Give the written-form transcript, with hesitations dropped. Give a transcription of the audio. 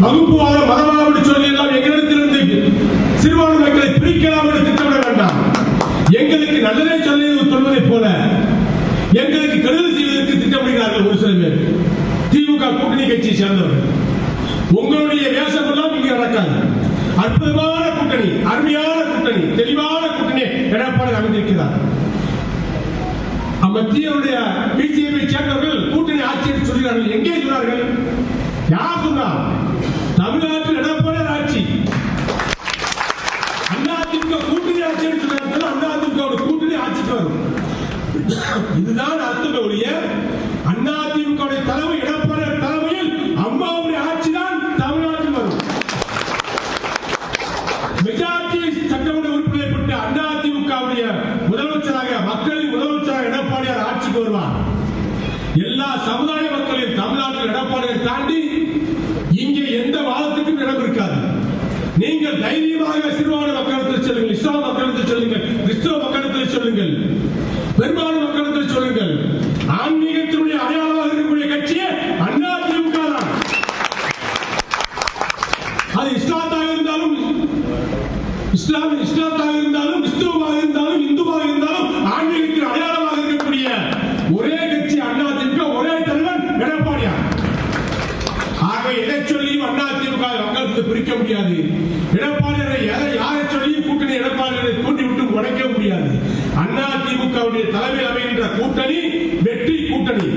வகுப்புவாத மதவாத சொல்லி எல்லாம் எங்களிடத்திலிருந்து சிறுபான்மை மக்களை பிரிக்கலாம் என்று திட்டமிட வேண்டாம். எங்களுக்கு நல்லதே சொல்வதைப் போல எங்களுக்கு கெடுதல் செய்வதற்கு திட்டமிடுகிறார்கள் ஒரு சில பேர். திமுக கூட்டணி கட்சியை சேர்ந்தவர்கள். உங்களுடைய வேஷம் எல்லாம் இங்கே நடக்காது. அற்புதமான கூட்டணி, அருமையான கூட்டணி, தெளிவான கூட்டணி எடப்பாடி அமைந்திருக்கிறார். மத்திய பிஜேபி சேர்ந்தவர்கள் கூட்டணி ஆட்சி என்று சொல்கிறார்கள். எங்கே சொன்னார்கள்? யார் சொன்னார்? தமிழ்நாட்டில் எடப்பாடி ஆட்சி. அதிமுக கூட்டணி ஆட்சி என்று சொன்னார்கள். அதிமுக கூட்டணி ஆட்சிக்கு வரும். இதுதான் அர்த்தம் ஒழிய அதிமுக தலைமை எடப்பாடி தலைமையில் அம்மாவுடைய ஆட்சி தான் தமிழ்நாட்டில் வரும். மெஜாரிட்டி சட்டமன்ற உறுப்பினர் பெற்ற அதிமுகவுடைய முதலமைச்சராக, மக்களின் முதலமைச்சராக எடப்பாடியார் ஆட்சிக்கு வருவார். எல்லா சமுதாய மக்களையும் தமிழ்நாட்டில் எடப்பாடியை தாண்டி இங்கே எந்த வாதத்துக்கும் இடம் இருக்காது. நீங்கள் தைரியமாக சிறுபான்மை மக்களிடத்தில் சொல்லுங்கள், இஸ்லாம் மக்களிடத்தில் சொல்லுங்கள், கிறிஸ்தவ மக்களிடத்தில் சொல்லுங்கள், பெரும்பான்மை மக்களிடத்தில் சொல்லுங்கள். ஆன்மீகத்தினுடைய அடையாளமாக இருக்கக்கூடிய கட்சியே அதிமுக தான். அது இஸ்லாத்தாக இருந்தாலும், இஸ்லாத்தாக இருந்தாலும், கிறிஸ்துவமாக இருந்தாலும், இந்துவாக இருந்தாலும் ஆன்மீகத்தின் அடையாளமாக இருக்கக்கூடிய ஒரே கட்சி அதிமுக, ஒரே தலைவர் எடப்பாடியார். ஆக எதை சொல்லியும் அதிமுக மக்களுக்கு பிரிக்க முடியாது. எடப்பாடியாரை யாரை சொல்லியும் கூட்டணி எடப்பாடியாரை தூண்டிவிட்டு உடைக்க முடியாது. அதிமுகவுடைய தலைமையில் அமைகின்ற கூட்டணி வெற்றி கூட்டணி.